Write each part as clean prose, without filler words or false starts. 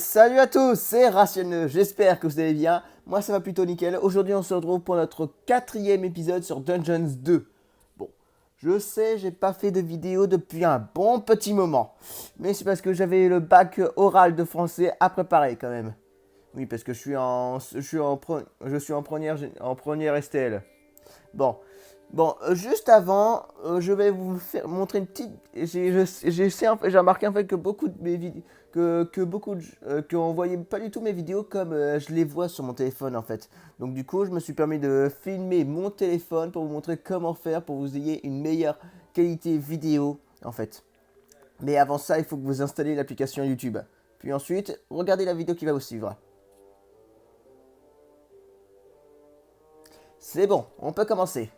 Salut à tous, c'est Rationneux, j'espère que vous allez bien. Moi ça va plutôt nickel. Aujourd'hui on se retrouve pour notre quatrième épisode sur Dungeons 2. Bon, je sais, j'ai pas fait de vidéo depuis un bon petit moment. Mais c'est parce que j'avais le bac oral de français à préparer quand même. Oui, parce que je suis en première STL. Bon, juste avant, je vais vous faire montrer une petite. J'ai remarqué en fait que beaucoup de mes vidéos, que beaucoup de, qu'on voyait pas du tout mes vidéos comme je les vois sur mon téléphone en fait. Donc du coup, je me suis permis de filmer mon téléphone pour vous montrer comment faire pour que vous ayez une meilleure qualité vidéo en fait. Mais avant ça, il faut que vous installiez l'application YouTube. Puis ensuite, regardez la vidéo qui va vous suivre. C'est bon, on peut commencer.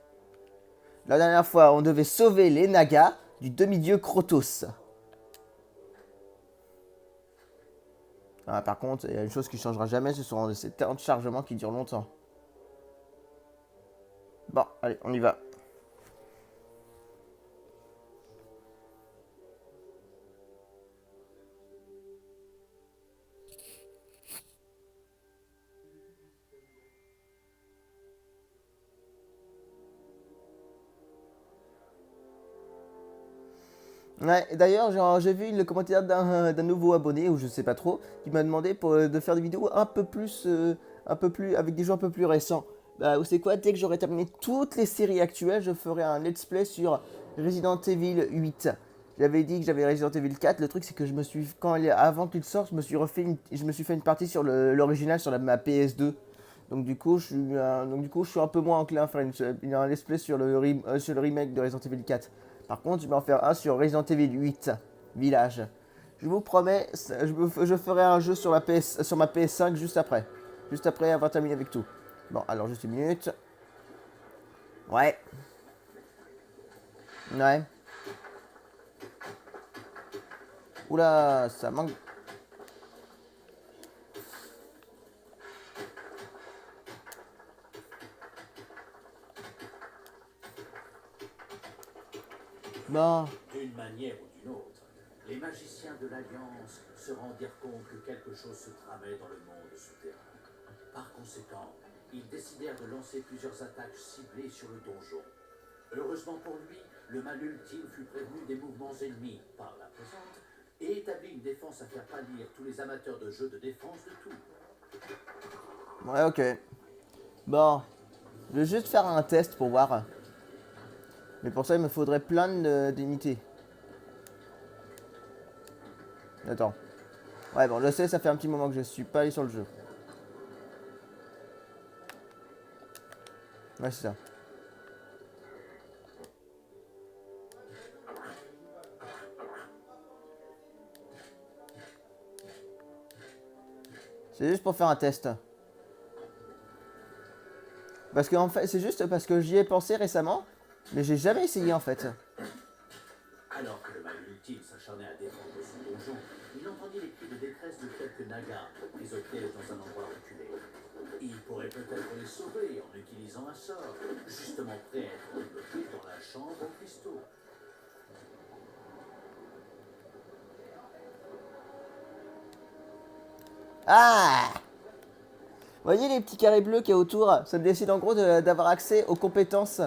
La dernière fois, on devait sauver les Nagas du demi-dieu Krotos. Ah, par contre, il y a une chose qui changera jamais, ce seront ces temps de chargement qui durent longtemps. Bon, allez, on y va. Ouais, d'ailleurs, j'ai vu le commentaire d'un nouveau abonné, ou je sais pas trop, qui m'a demandé de faire des vidéos un peu plus, avec des jeux un peu plus récents. Bah, vous savez quoi, dès que j'aurai terminé toutes les séries actuelles, je ferai un let's play sur Resident Evil 8. J'avais dit que j'avais Resident Evil 4, le truc c'est que avant qu'il sorte, je me suis fait une partie sur l'original sur ma PS2. Donc du coup, je suis un peu moins enclin à faire un let's play sur le remake de Resident Evil 4. Par contre, je vais en faire un sur Resident Evil 8 Village. Je vous promets, je ferai un jeu sur ma PS5 juste après. Juste après avoir terminé avec tout. Bon, alors juste une minute. Ouais, ouais. Oula, ça manque. Bon, D'une manière ou d'une autre, les magiciens de l'Alliance se rendirent compte que quelque chose se tramait dans le monde souterrain. Par conséquent, ils décidèrent de lancer plusieurs attaques ciblées sur le donjon. Heureusement pour lui, le mal ultime fut prévenu des mouvements ennemis par la présente et établit une défense à faire pâlir tous les amateurs de jeux de défense de tout. ouais, ok. Bon, je vais juste faire un test pour voir. Mais pour ça, il me faudrait plein d'unités. Attends. Ouais, bon, je sais, ça fait un petit moment que je suis pas allé sur le jeu. Ouais, c'est ça. C'est juste pour faire un test. Parce que en fait, c'est juste parce que j'y ai pensé récemment, mais j'ai jamais essayé en fait. Alors que le mal ultime s'acharnait à défendre son donjon, il entendit les cris de détresse de quelques nagas, prisonniers dans un endroit reculé. Il pourrait peut-être les sauver en utilisant un sort, justement prêt à être débloqué dans la chambre aux cristaux. Ah! Vous voyez les petits carrés bleus qu'il y a autour? Ça me décide en gros d'avoir accès aux compétences.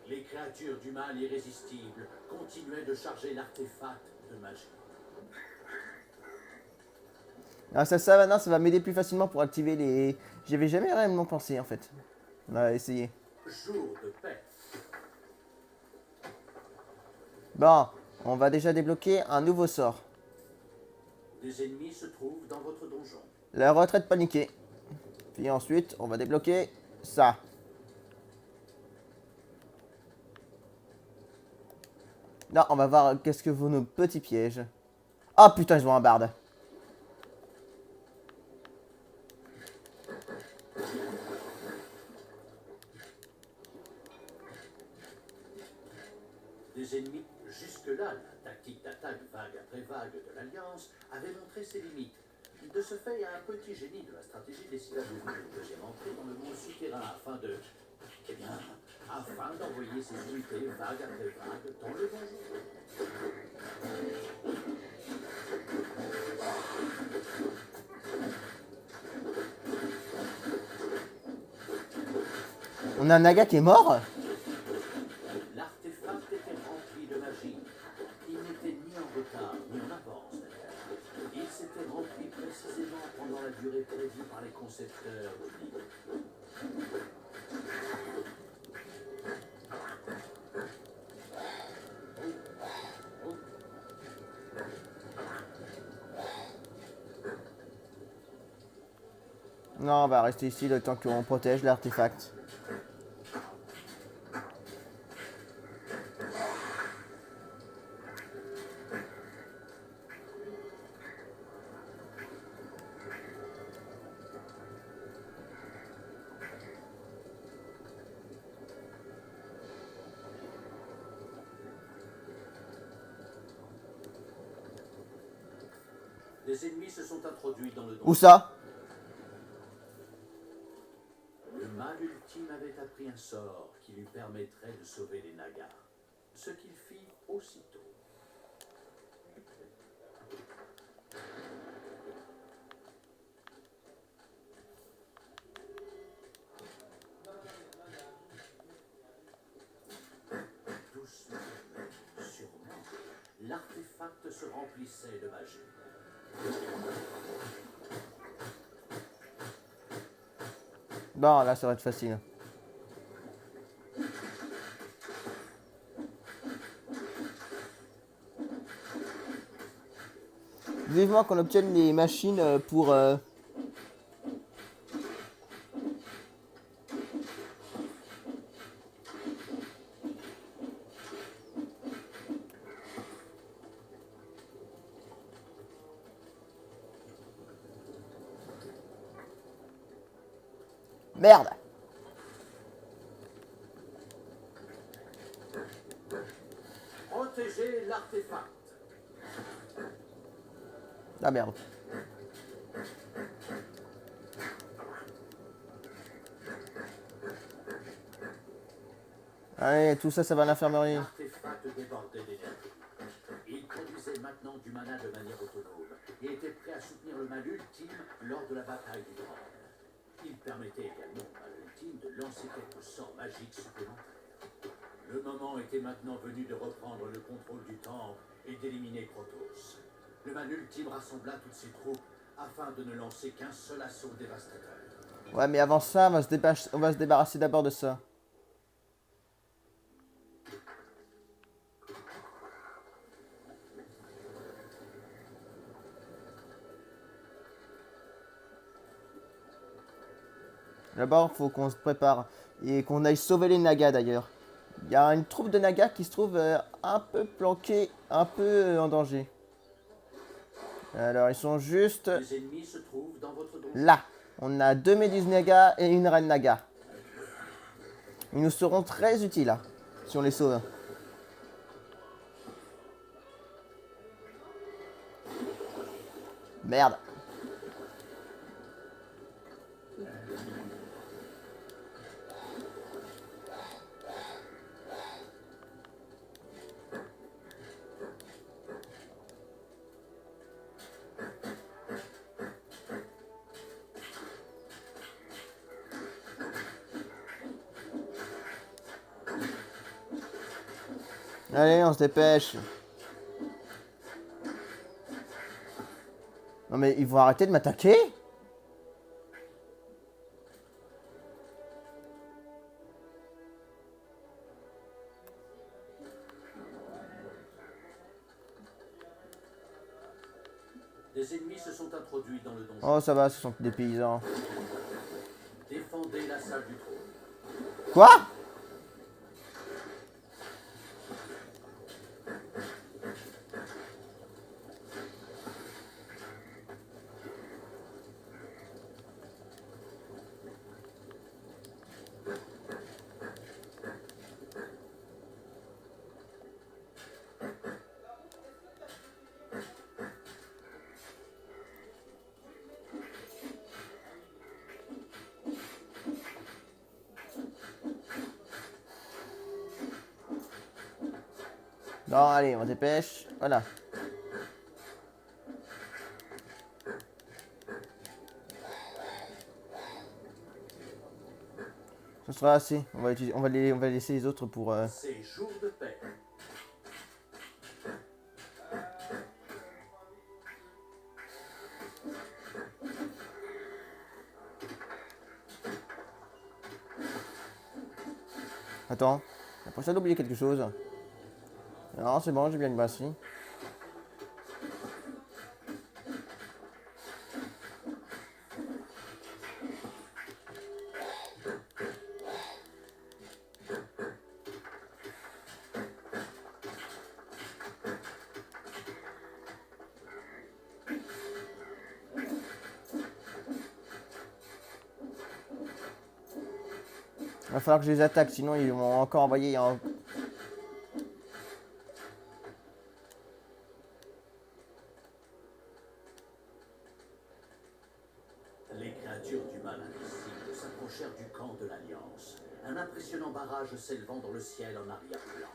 Les créatures du mal irrésistible continuaient de charger l'artefact de magie. Ah, ça maintenant, ça va m'aider plus facilement pour activer les. J'y avais jamais réellement pensé en fait. On va essayer. Jour de paix. Bon, on va déjà débloquer un nouveau sort. Des ennemis se trouvent dans votre donjon. La retraite paniquée. Puis ensuite, on va débloquer ça. Non, on va voir qu'est-ce que vaut nos petits pièges. Oh putain, ils ont un barde. Des ennemis. Jusque-là, la tactique d'attaque vague après vague de l'Alliance avait montré ses limites. De ce fait, un petit génie de la stratégie décida d'ouvrir une deuxième entrée dans le monde souterrain afin d'envoyer ses unités vague après vague dans le donjon. On a un naga qui est mort? L'artefact était rempli de magie. Il n'était ni en retard, ni en avance d'ailleurs. Il s'était rempli précisément pendant la durée prévue par les concepteurs du livre. Non, on va rester ici le temps qu'on protège l'artefact. Des ennemis se sont introduits dans le donjon. Où ça? Le mal ultime avait appris un sort qui lui permettrait de sauver les Nagas. Ce qu'il fit aussitôt. Doucement, mais sûrement, l'artefact se remplissait de magie. Bon, là, ça va être facile. Vivement qu'on obtienne les machines pour... Merde! Protéger l'artefact. Ah merde. Allez, tout ça, ça va à l'infirmerie. L'artefact débordait d'énergie. Il produisait maintenant du mana de manière autonome et était prêt à soutenir le mal ultime lors de la bataille du trône. Il permettait également au mal ultime de lancer quelques sorts magiques supplémentaires. Le moment était maintenant venu de reprendre le contrôle du temple et d'éliminer Krotos. Le mal ultime rassembla toutes ses troupes afin de ne lancer qu'un seul assaut dévastateur. Ouais, mais avant ça, on va se débarrasser d'abord de ça. D'abord, il faut qu'on se prépare et qu'on aille sauver les Nagas d'ailleurs. Il y a une troupe de Nagas qui se trouve un peu planquée, un peu en danger. Alors, ils sont juste Les ennemis se trouvent dans votre donjon. là. On a 2 Méduses Naga et une Reine Naga. Ils nous seront très utiles là, si on les sauve. Merde. Allez, on se dépêche. Non mais ils vont arrêter de m'attaquer? Des ennemis se sont introduits dans le donjon. Oh ça va, ce sont des paysans. Défendez la salle du trône. Quoi? Non, allez, on dépêche. Voilà. De toute sera assez. On va laisser les autres pour... C'est jour de paix. Attends, j'ai l'impression d'oublier quelque chose. Non, c'est bon, j'ai bien une batterie. Il va falloir que je les attaque, sinon ils vont encore envoyer un... Les créatures du mal invisible s'approchèrent du camp de l'Alliance, un impressionnant barrage s'élevant dans le ciel en arrière-plan.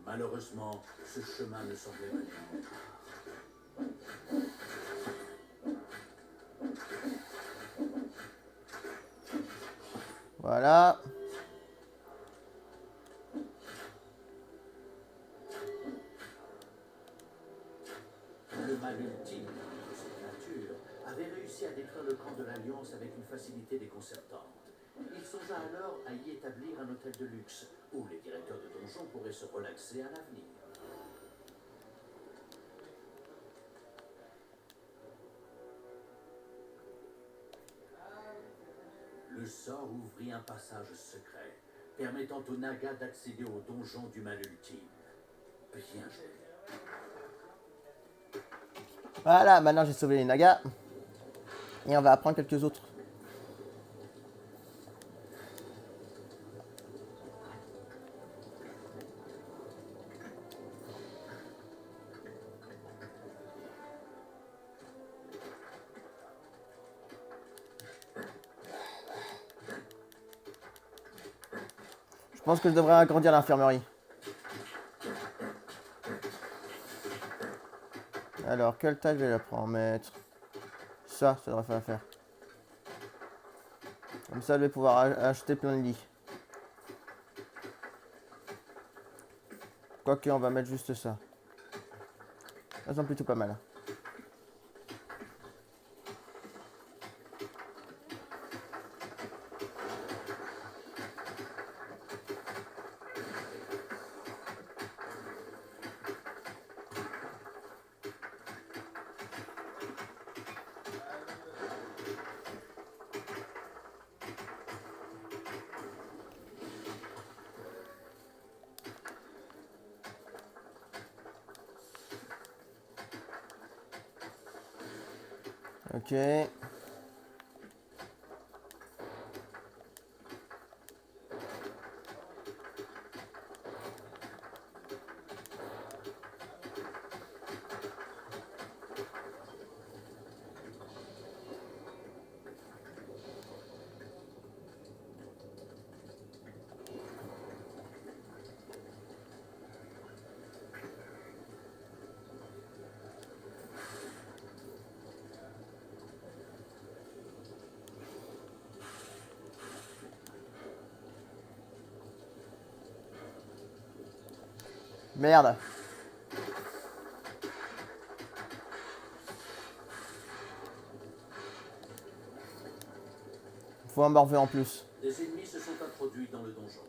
Malheureusement, ce chemin ne semblait mener nulle part. Voilà. Le mal ultime de ces créatures avait réussi à détruire le camp de l'Alliance avec une facilité déconcertante. Il songea alors à y établir un hôtel de luxe, où les directeurs de donjons pourraient se relaxer à l'avenir. Le sort ouvrit un passage secret, permettant aux Nagas d'accéder au donjon du mal ultime. Bien joué. Voilà, maintenant j'ai sauvé les Nagas. Et on va apprendre quelques autres. Je pense que je devrais agrandir l'infirmerie. Alors, quelle taille je vais la prendre? Mettre ça devrait faire l'affaire. Comme ça, je vais pouvoir acheter plein de lits. Quoique, on va mettre juste ça. Ça sent plutôt pas mal. Ok. Merde. Faut un morveux en plus. Des ennemis se sont introduits dans le donjon.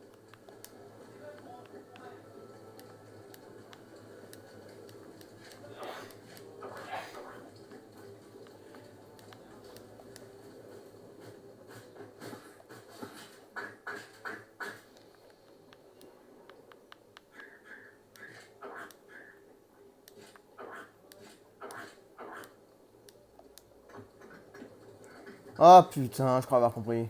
Oh putain, je crois avoir compris.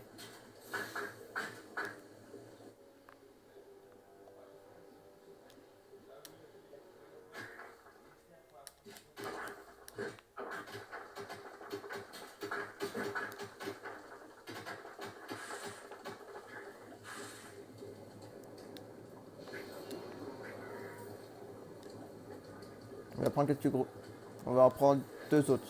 On va prendre quelques gros. On va en prendre deux autres.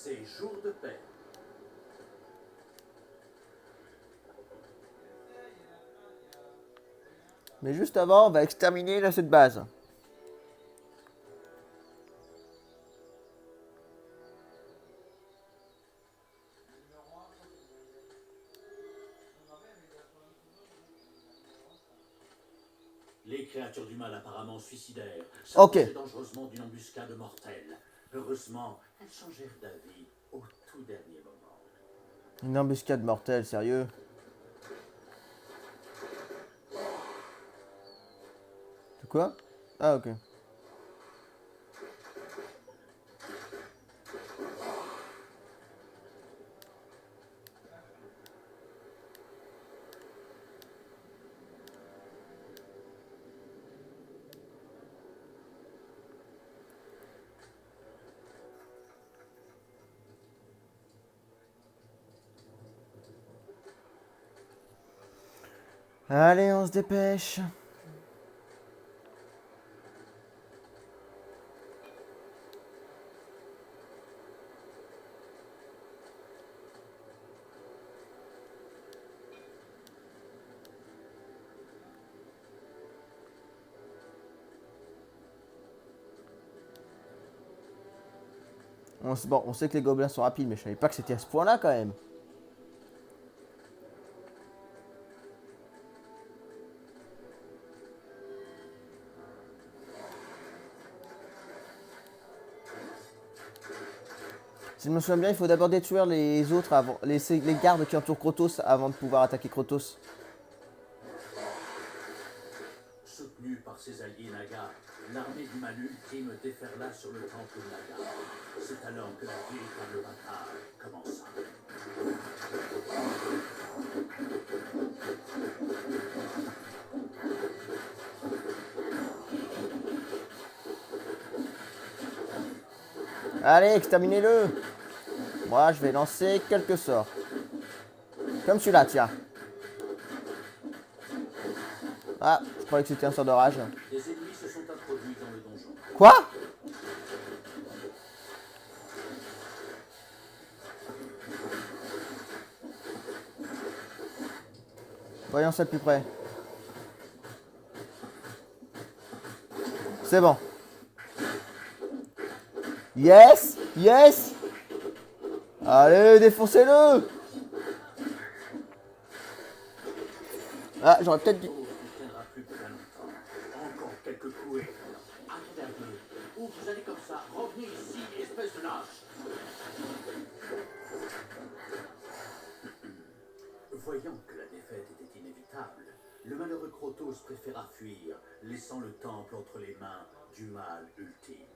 C'est jour de paix. Mais juste avant, on va exterminer cette base. Les créatures du mal apparemment suicidaires Ok. s'approchaient dangereusement d'une embuscade mortelle. Heureusement, elles changèrent d'avis au tout dernier moment. Une embuscade mortelle, sérieux? C'est quoi? Ah, ok. Allez, on se dépêche. Bon, on sait que les gobelins sont rapides, mais je savais pas que c'était à ce point-là quand même. Si je me souviens bien, il faut d'abord détruire les autres avant, les gardes qui entourent Krotos avant de pouvoir attaquer Krotos. Soutenue par ses alliés Naga, l'armée du mal ultime déferla sur le temple Naga. C'est alors que la véritable bataille commença. Allez, exterminez-le. Moi, je vais lancer quelques sorts. Comme celui-là, tiens. Ah, je croyais que c'était un sort de rage. Des ennemis se sont introduits dans le donjon. Quoi? Voyons ça de plus près. C'est bon. Yes! Yes! Allez, défoncez-le! Ah, j'aurais peut-être dû... Oh, il tiendra plus très longtemps. Encore quelques coups et... Attendez un peu. Où vous allez comme ça? Revenez ici, espèce de lâche. Voyant que la défaite était inévitable, le malheureux Krotos préféra fuir, laissant le temple entre les mains du mal ultime.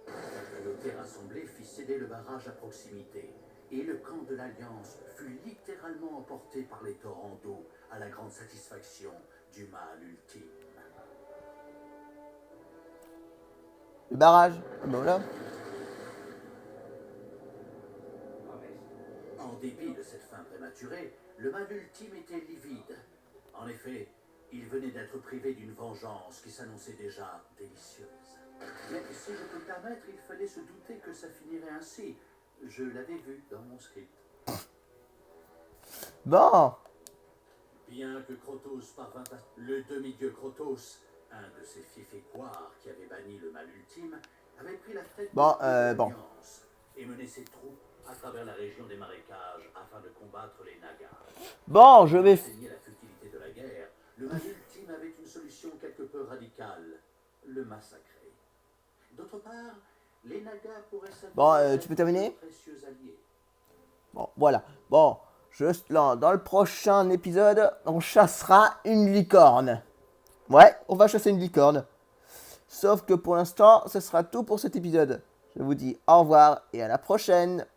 La communauté rassemblée fit céder le barrage à proximité, et le camp de l'Alliance fut littéralement emporté par les torrents d'eau à la grande satisfaction du mal ultime. Le barrage. Ben voilà. En dépit de cette fin prématurée, le mal ultime était livide. En effet, il venait d'être privé d'une vengeance qui s'annonçait déjà délicieuse. Mais si je peux me permettre, il fallait se douter que ça finirait ainsi. Je l'avais vu dans mon script. Bon. Bien que Krotos parvint à... Le demi-dieu Krotos, un de ces fiefécoirs qui avait banni le mal ultime, avait pris la tête Bon, de l'Alliance bon. et mené ses troupes à travers la région des marécages afin de combattre les Nagas. Bon, je vais... Enseigner la futilité de la guerre, le mal ultime avait une solution quelque peu radicale, le massacrer. D'autre part, les Nagas pourraient s'avérer Bon, tu peux terminer? de précieux alliés. Bon, voilà. Bon, juste là, dans le prochain épisode, on chassera une licorne. Ouais, on va chasser une licorne. Sauf que pour l'instant, ce sera tout pour cet épisode. Je vous dis au revoir et à la prochaine.